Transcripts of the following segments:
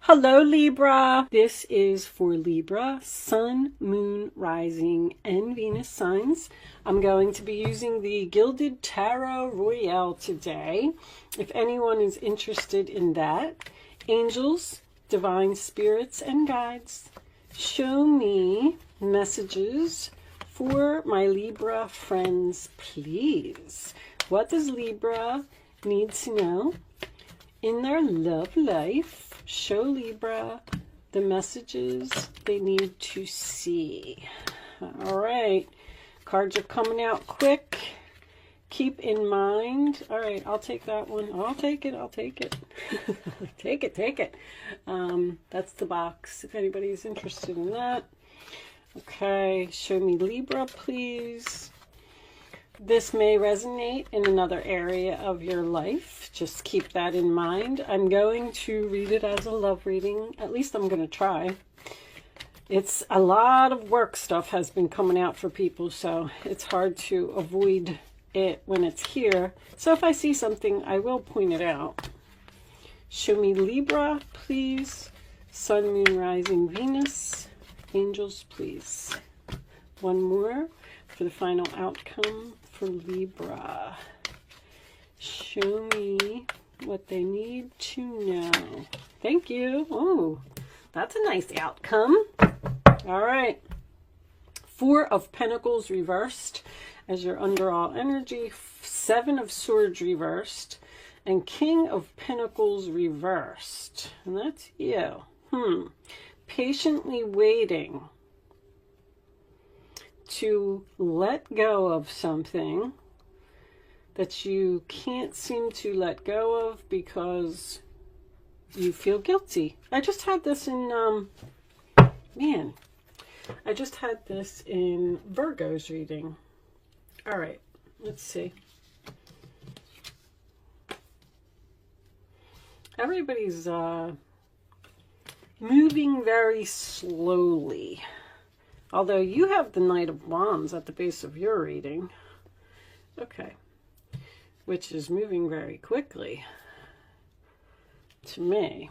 Hello Libra, this is for Libra, Sun, Moon, Rising, and Venus signs. I'm going to be using the Gilded Tarot Royale today. If anyone is interested in that, angels, divine spirits, and guides, show me messages for my Libra friends, please. What does Libra need to know in their love life? Show Libra the messages they need to see. All right, cards are coming out quick. Keep in mind, all right, I'll take that one. I'll take it. take it. That's the box, if anybody's interested in that. Okay, show me Libra, please. This may resonate in another area of your life. Just keep that in mind. I'm going to read it as a love reading. At least I'm going to try. It's a lot of work stuff has been coming out for people, so it's hard to avoid it when it's here. So if I see something, I will point it out. Show me Libra, please. Sun, Moon, Rising, Venus. Angels, please. One more for the final outcome for Libra. Show me what they need to know. Thank you. Oh, that's a nice outcome. All right. Four of Pentacles reversed as your underall energy. Seven of Swords reversed. And King of Pentacles reversed. And that's you. Patiently waiting to let go of something that you can't seem to let go of because you feel guilty. I just had this in, I just had this in Virgo's reading. All right, let's see. Everybody's moving very slowly. Although you have the Knight of Wands at the base of your reading. Okay. Which is moving very quickly to me.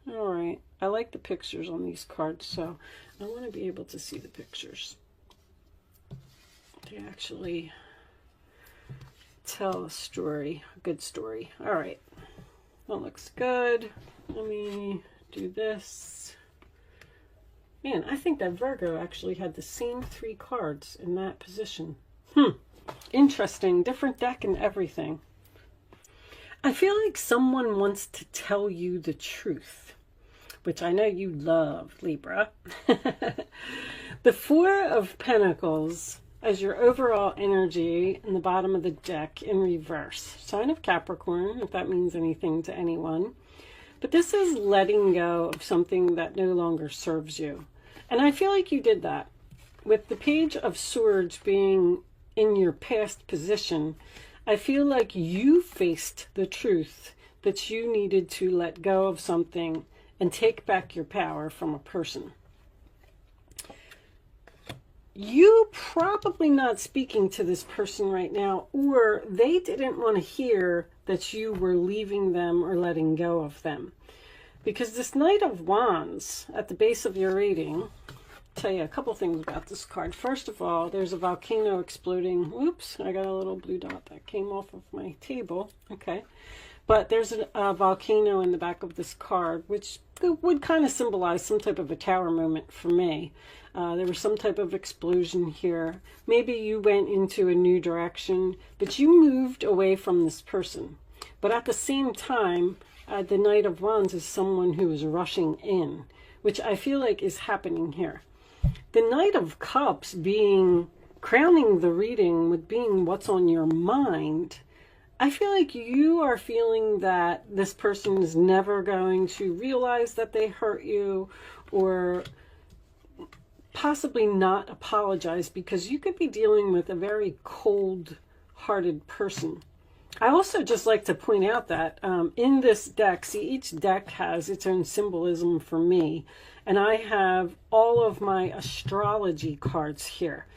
All right. I like the pictures on these cards, so I want to be able to see the pictures. They actually tell a story, a good story. All right. That looks good. Let me do this. Man, I think that Virgo actually had the same three cards in that position. Interesting. Different deck and everything. I feel like someone wants to tell you the truth, which I know you love, Libra. The Four of Pentacles as your overall energy in the bottom of the deck in reverse. Sign of Capricorn, if that means anything to anyone. But this is letting go of something that no longer serves you. And I feel like you did that. With the Page of Swords being in your past position, I feel like you faced the truth that you needed to let go of something and take back your power from a person. You probably not speaking to this person right now, or they didn't want to hear that you were leaving them or letting go of them. Because this Knight of Wands at the base of your reading, tell you a couple things about this card. First of all, there's a volcano exploding. Whoops, I got a little blue dot that came off of my table. Okay. But there's a volcano in the back of this card, which would kind of symbolize some type of a tower moment for me. There was some type of explosion here. Maybe you went into a new direction, but you moved away from this person. But at the same time, the Knight of Wands is someone who is rushing in, which I feel like is happening here. The Knight of Cups crowning the reading with being what's on your mind. I feel like you are feeling that this person is never going to realize that they hurt you, or possibly not apologize, because you could be dealing with a very cold-hearted person. I also just like to point out that in this deck, see, each deck has its own symbolism for me, and I have all of my astrology cards here.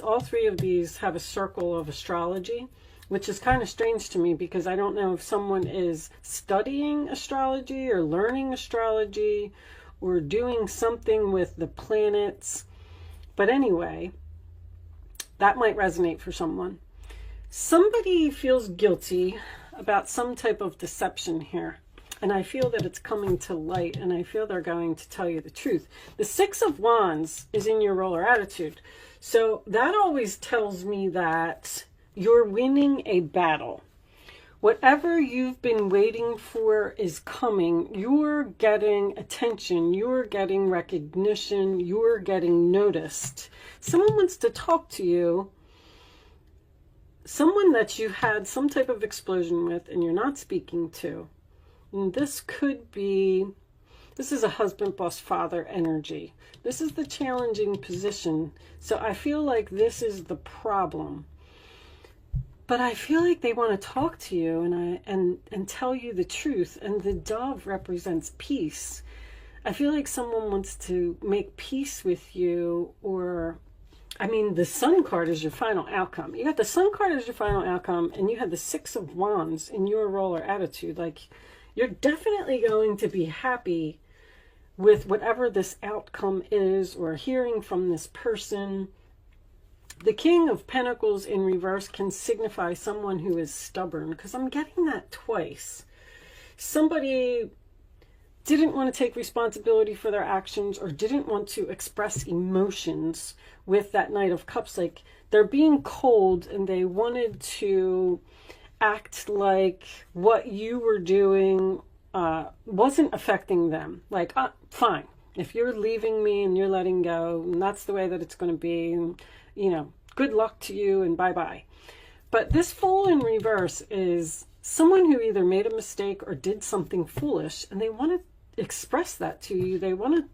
All three of these have a circle of astrology, which is kind of strange to me because I don't know if someone is studying astrology or learning astrology or doing something with the planets. But anyway, that might resonate for someone. Somebody feels guilty about some type of deception here. And I feel that it's coming to light, and I feel they're going to tell you the truth. The Six of Wands is in your ruler attitude. So that always tells me that you're winning a battle. Whatever you've been waiting for is coming. You're getting attention. You're getting recognition. You're getting noticed. Someone wants to talk to you. Someone that you had some type of explosion with and you're not speaking to. And this could be, this is a husband, boss, father energy. This is the challenging position. So I feel like this is the problem. But I feel like they want to talk to you and tell you the truth. And the dove represents peace. I feel like someone wants to make peace with you, or, I mean, the Sun card is your final outcome. You got the Sun card as your final outcome, and you had the Six of Wands in your roller attitude. Like, you're definitely going to be happy with whatever this outcome is, or hearing from this person. The King of Pentacles in reverse can signify someone who is stubborn, because I'm getting that twice. Somebody didn't want to take responsibility for their actions, or didn't want to express emotions with that Knight of Cups. Like, they're being cold and they wanted to act like what you were doing wasn't affecting them. Like, fine, if you're leaving me and you're letting go, and that's the way that it's going to be, and, you know, good luck to you and bye-bye. But this Fool in reverse is someone who either made a mistake or did something foolish, and they want to express that to you. They want to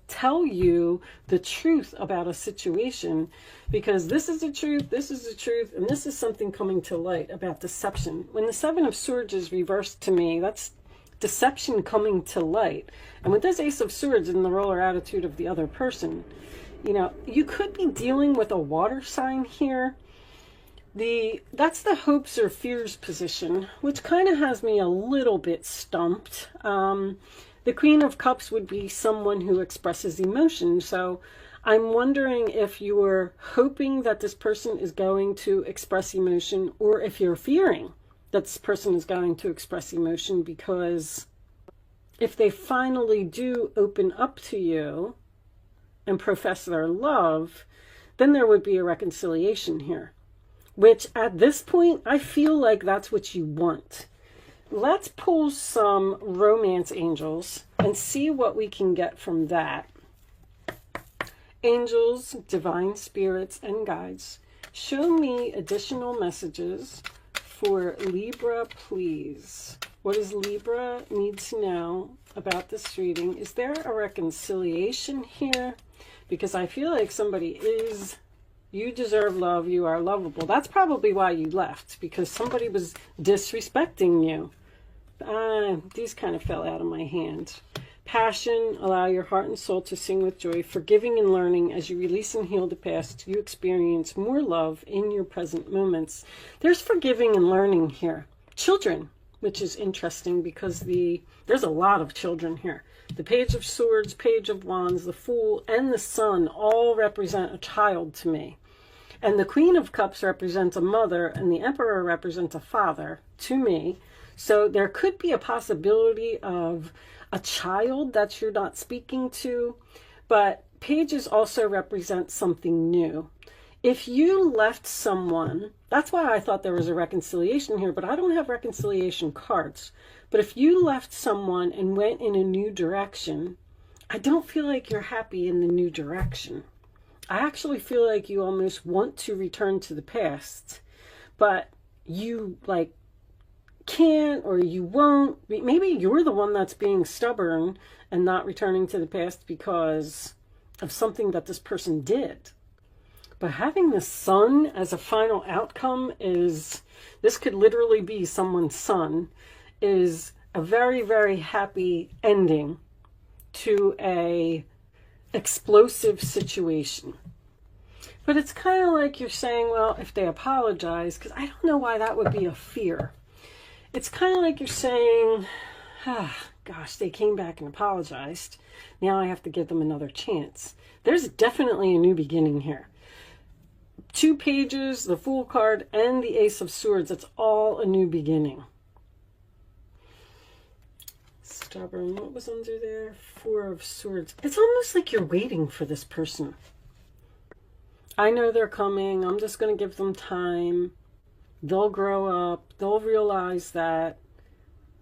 tell you the truth about a situation, because this is the truth, this is the truth, and this is something coming to light about deception. When the Seven of Swords is reversed to me, that's deception coming to light. And with this Ace of Swords in the roller attitude of the other person, you know, you could be dealing with a water sign here. That's the hopes or fears position, which kind of has me a little bit stumped. The Queen of Cups would be someone who expresses emotion. So I'm wondering if you're hoping that this person is going to express emotion, or if you're fearing that this person is going to express emotion, because if they finally do open up to you and profess their love, then there would be a reconciliation here, which at this point, I feel like that's what you want. Let's pull some romance angels and see what we can get from that. Angels, divine spirits, and guides, show me additional messages for Libra, please. What does Libra need to know about this reading? Is there a reconciliation here? Because I feel like somebody is, you deserve love, you are lovable. That's probably why you left, because somebody was disrespecting you. These kind of fell out of my hand. Passion, allow your heart and soul to sing with joy. Forgiving and learning, as you release and heal the past, you experience more love in your present moments. There's forgiving and learning here. Children, which is interesting because there's a lot of children here. The Page of Swords, Page of Wands, the Fool, and the Sun all represent a child to me. And the Queen of Cups represents a mother, and the Emperor represents a father to me. So there could be a possibility of a child that you're not speaking to, but pages also represent something new. If you left someone, that's why I thought there was a reconciliation here, but I don't have reconciliation cards. But if you left someone and went in a new direction, I don't feel like you're happy in the new direction. I actually feel like you almost want to return to the past, but you can't, or you won't. Maybe you're the one that's being stubborn and not returning to the past because of something that this person did. But having the Sun as a final outcome is, this could literally be someone's son, is a very, very happy ending to a explosive situation. But it's kind of like you're saying, well, if they apologize, because I don't know why that would be a fear. It's kind of like you're saying, gosh, they came back and apologized. Now I have to give them another chance. There's definitely a new beginning here. 2 pages, the Fool card, and the Ace of Swords. It's all a new beginning. Stubborn. What was under there? 4 of Swords. It's almost like you're waiting for this person. I know they're coming. I'm just going to give them time. They'll grow up. They'll realize that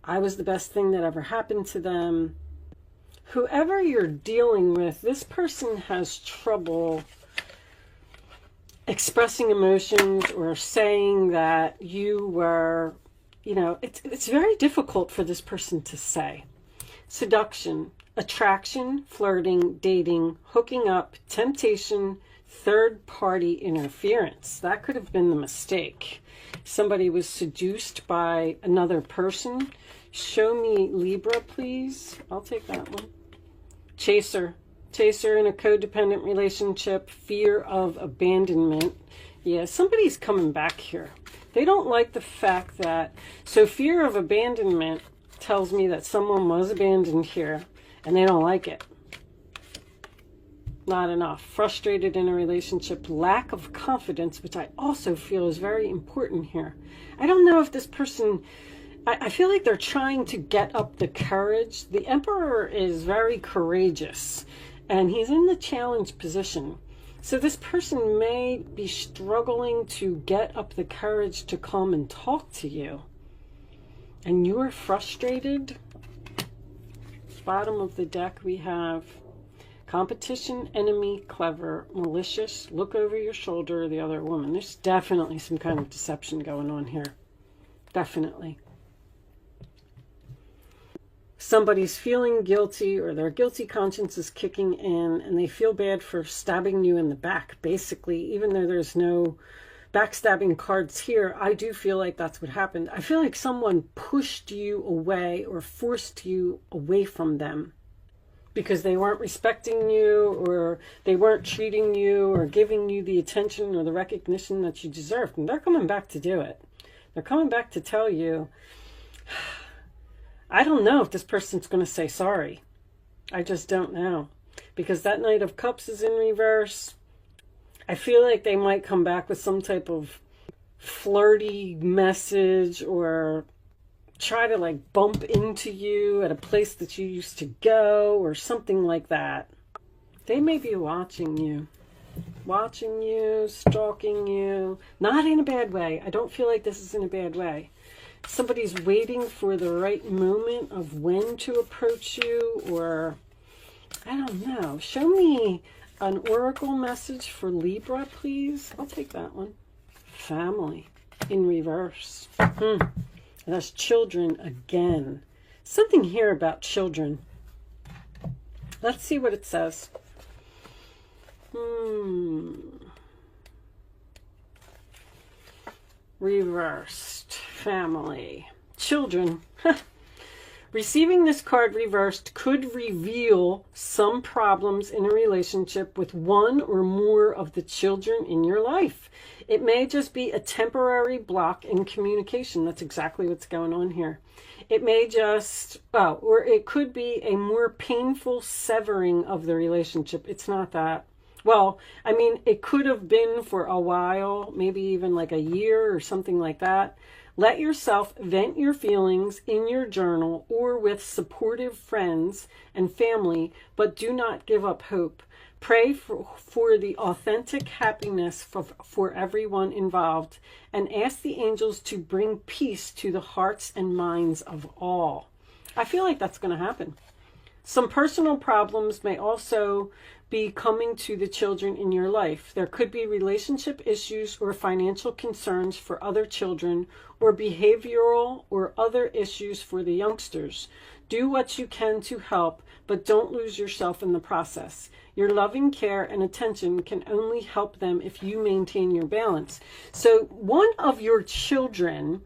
I was the best thing that ever happened to them. Whoever you're dealing with, this person has trouble expressing emotions or saying that you were, you know, it's very difficult for this person to say. Seduction, attraction, flirting, dating, hooking up, temptation, third-party interference. That could have been the mistake. Somebody was seduced by another person. Show me Libra, please. I'll take that one. Chaser. Chaser in a codependent relationship. Fear of abandonment. Yeah, somebody's coming back here. They don't like the fact that... So fear of abandonment tells me that someone was abandoned here, and they don't like it. Not enough. Frustrated in a relationship. Lack of confidence, which I also feel is very important here. I don't know if this person... I feel like they're trying to get up the courage. The Emperor is very courageous, and he's in the challenge position. So this person may be struggling to get up the courage to come and talk to you. And you're frustrated. Bottom of the deck we have competition, enemy, clever, malicious, look over your shoulder, the other woman. There's definitely some kind of deception going on here. Definitely. Somebody's feeling guilty, or their guilty conscience is kicking in, and they feel bad for stabbing you in the back. Basically, even though there's no backstabbing cards here, I do feel like that's what happened. I feel like someone pushed you away or forced you away from them because they weren't respecting you, or they weren't treating you or giving you the attention or the recognition that you deserved. And they're coming back to do it. They're coming back to tell you... I don't know if this person's going to say sorry. I just don't know. Because that Knight of Cups is in reverse. I feel like they might come back with some type of flirty message, or try to like bump into you at a place that you used to go, or something like that. They may be watching you. Watching you, stalking you. Not in a bad way. I don't feel like this is in a bad way. Somebody's waiting for the right moment of when to approach you, or I don't know. Show me an oracle message for Libra, please. I'll take that one. Family in reverse. That's children again. Something here about children. Let's see what it says. Reversed. Family. Children. Receiving this card reversed could reveal some problems in a relationship with one or more of the children in your life. It may just be a temporary block in communication. That's exactly what's going on here. It may just, or it could be a more painful severing of the relationship. It's not that. Well, I mean, it could have been for a while, maybe even like a year or something like that. Let yourself vent your feelings in your journal or with supportive friends and family, but do not give up hope. Pray for the authentic happiness for everyone involved, and ask the angels to bring peace to the hearts and minds of all. I feel like that's going to happen. Some personal problems may also be coming to the children in your life. There could be relationship issues or financial concerns for other children, or behavioral or other issues for the youngsters. Do what you can to help, but don't lose yourself in the process. Your loving care and attention can only help them if you maintain your balance. So one of your children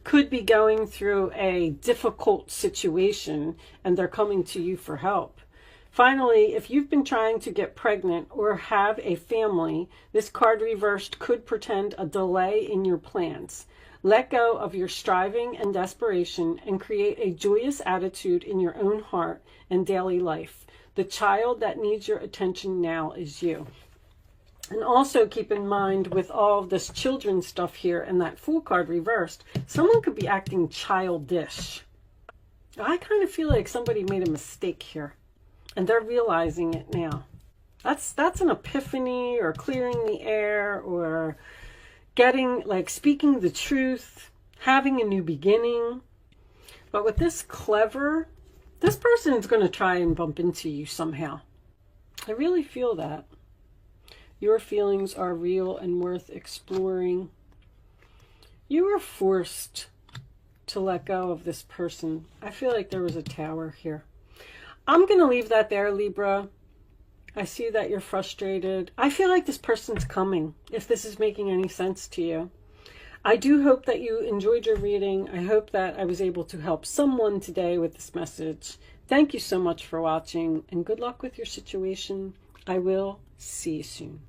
could be going through a difficult situation, and they're coming to you for help. Finally, if you've been trying to get pregnant or have a family, this card reversed could portend a delay in your plans. Let go of your striving and desperation and create a joyous attitude in your own heart and daily life. The child that needs your attention now is you. And also keep in mind, with all of this children stuff here and that Fool card reversed, someone could be acting childish. I kind of feel like somebody made a mistake here, and they're realizing it now. That's an epiphany, or clearing the air, or getting, like, speaking the truth, having a new beginning. But with this clever, this person is going to try and bump into you somehow. I really feel that. Your feelings are real and worth exploring. You were forced to let go of this person. I feel like there was a tower here. I'm going to leave that there, Libra. I see that you're frustrated. I feel like this person's coming, if this is making any sense to you. I do hope that you enjoyed your reading. I hope that I was able to help someone today with this message. Thank you so much for watching, and good luck with your situation. I will see you soon.